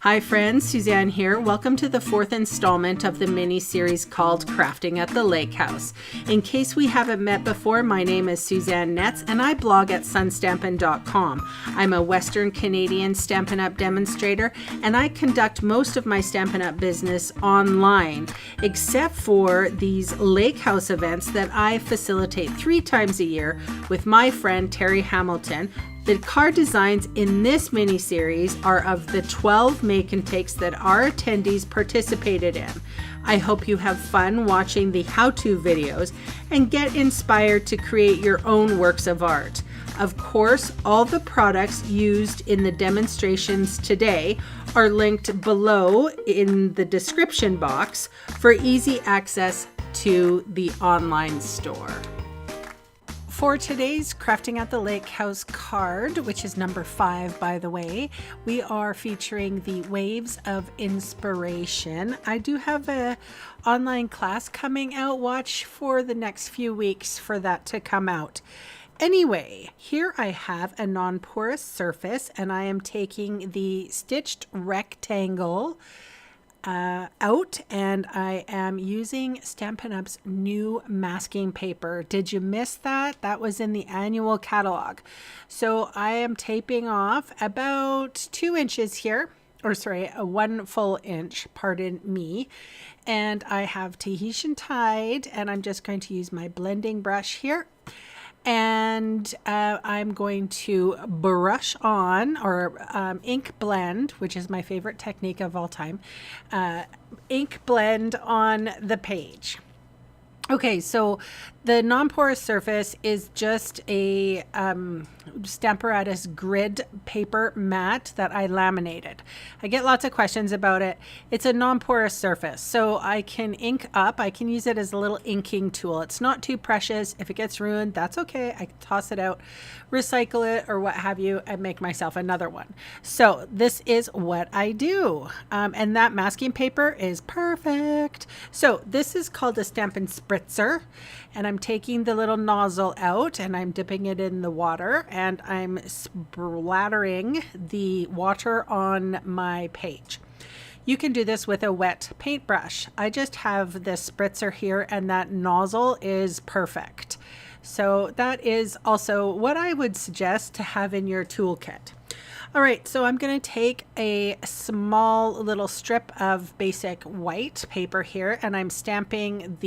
Hi friends, Suzanne here. Welcome to the fourth installment of the mini-series called Crafting at the Lake House. In case we haven't met before, my name is Susanne Netz and I blog at sunstampin.com. I'm a Western Canadian Stampin' Up! Demonstrator and I conduct most of my Stampin' Up! Business online, except for these Lake House events that I facilitate 3 times a year with my friend Terry Hamilton. The card designs in this mini-series are of the 12 make and takes that our attendees participated in. I hope you have fun watching the how-to videos and get inspired to create your own works of art. Of course, all the products used in the demonstrations today are linked below in the description box for easy access to the online store. For today's Crafting at the Lake House card, which is number 5 by the way, we are featuring the Waves of Inspiration. I do have an online class coming out. Watch for the next few weeks for that to come out. Anyway, here I have a non-porous surface and I am taking the stitched rectangle out and I am using Stampin' Up's new masking paper. Did you miss that? That was in the annual catalog. So I am taping off about 2 inches here, or sorry, 1 full inch, pardon me. And I have Tahitian tied and I'm just going to use my blending brush here. And I'm going to brush on or ink blend, which is my favorite technique of all time, ink blend on the page. Okay, so the non-porous surface is just a Stamparatus grid paper mat that I laminated. I get lots of questions about it. It's a non-porous surface, so I can ink up. I can use it as a little inking tool. It's not too precious. If it gets ruined, that's okay. I can toss it out, recycle it, or what have you, and make myself another one. So this is what I do. And that masking paper is perfect. So this is called a Stampin' Spritzer. And I'm taking the little nozzle out and I'm dipping it in the water and I'm splattering the water on my page. You can do this with a wet paintbrush. I just have this spritzer here and that nozzle is perfect. So that is also what I would suggest to have in your toolkit. All right, so I'm going to take a small little strip of basic white paper here and I'm stamping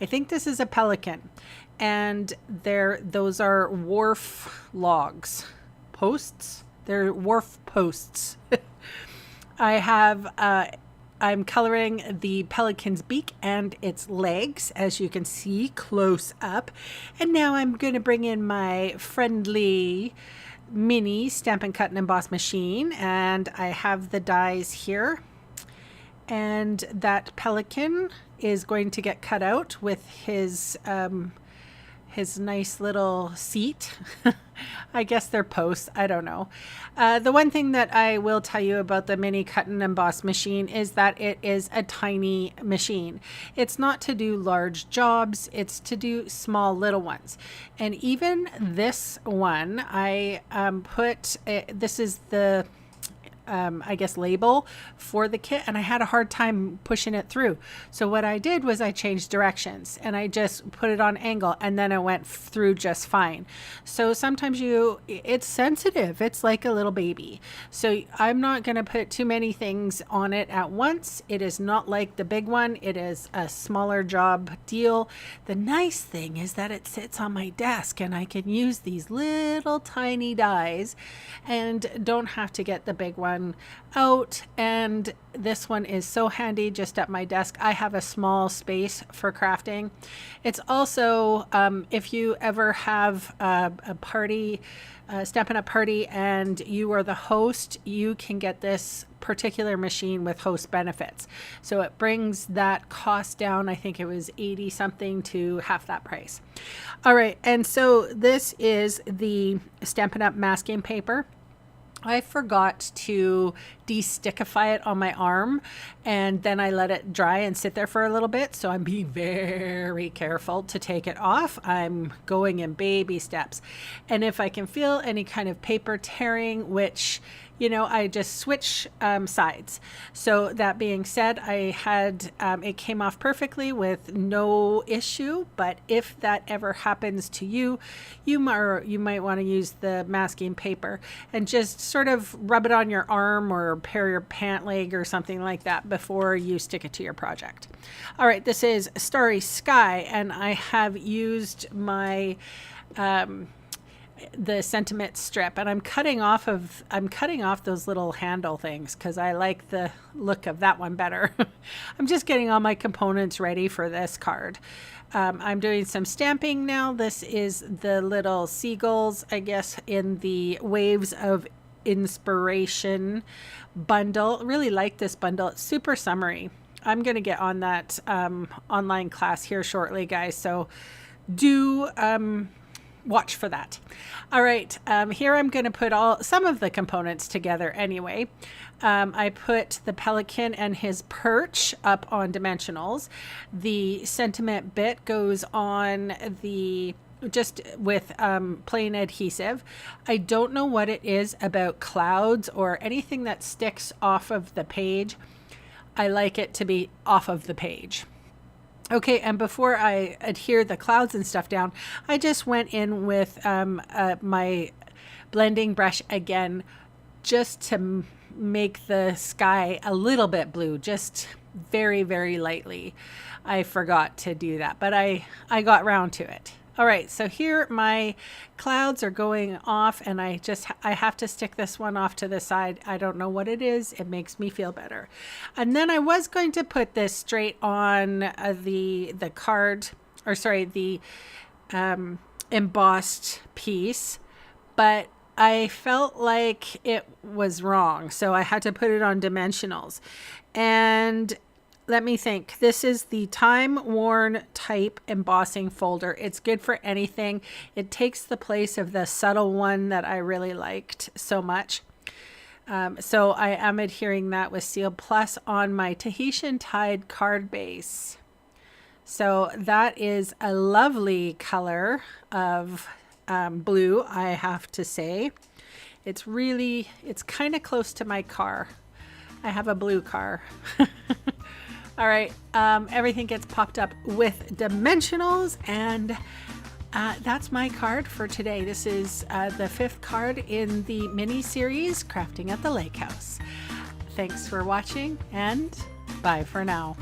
I think this is a pelican, and those are wharf logs, posts. They're wharf posts. I'm coloring the pelican's beak and its legs, as you can see close up. And now I'm going to bring in my friendly mini Stampin' Cut and Emboss machine, and I have the dies here, and that pelican is going to get cut out with his nice little seat. I guess they're posts. I don't know. The one thing that I will tell you about the mini cut and emboss machine is that it is a tiny machine. It's not to do large jobs. It's to do small little ones. And even this one, I this is the I guess label for the kit, and I had a hard time pushing it through. So what I did was I changed directions and I just put it on angle and then it went through just fine. So sometimes it's sensitive. It's like a little baby. So I'm not going to put too many things on it at once. It is not like the big one. It is a smaller job deal. The nice thing is that it sits on my desk and I can use these little tiny dies and don't have to get the big one out. And this one is so handy just at my desk. I have a small space for crafting. It's also if you ever have a party, Stampin' Up! Party, and you are the host, you can get this particular machine with host benefits. So it brings that cost down. I think it was 80 something to half that price. All right, and so this is the Stampin' Up! Masking paper. I forgot to de-stickify it on my arm, and then I let it dry and sit there for a little bit. So I'm being very careful to take it off. I'm going in baby steps. And if I can feel any kind of paper tearing, which I just switch sides. So that being said, I had it came off perfectly with no issue. But if that ever happens to you, you might want to use the masking paper and just sort of rub it on your arm or your pant leg or something like that before you stick it to your project. All right, this is Starry Sky, and I have used my the sentiment strip, and I'm cutting off those little handle things because I like the look of that one better. I'm just getting all my components ready for this card. I'm doing some stamping now. This is the little seagulls, I guess, in the Waves of Inspiration bundle. Really like this bundle. It's super summery. I'm going to get on that online class here shortly, guys, so do watch for that. All right, here I'm going to put some of the components together anyway. I put the pelican and his perch up on dimensionals. The sentiment bit goes on just with plain adhesive. I don't know what it is about clouds or anything that sticks off of the page. I like it to be off of the page. Okay, and before I adhere the clouds and stuff down, I just went in with my blending brush again, just to make the sky a little bit blue, just very, very lightly. I forgot to do that, but I got round to it. All right, so here my clouds are going off, and I have to stick this one off to the side. I don't know what it is. It makes me feel better. And then I was going to put this straight on the card, or sorry, the embossed piece, but I felt like it was wrong, so I had to put it on dimensionals. And let me think. This is the time-worn type embossing folder. It's good for anything. It takes the place of the subtle one that I really liked so much. So I am adhering that with Seal Plus on my Tahitian Tide card base. So that is a lovely color of blue, I have to say. It's kind of close to my car. I have a blue car. All right, everything gets popped up with dimensionals, and that's my card for today. This is the 5th card in the mini series, Crafting at the Lake House. Thanks for watching, and bye for now.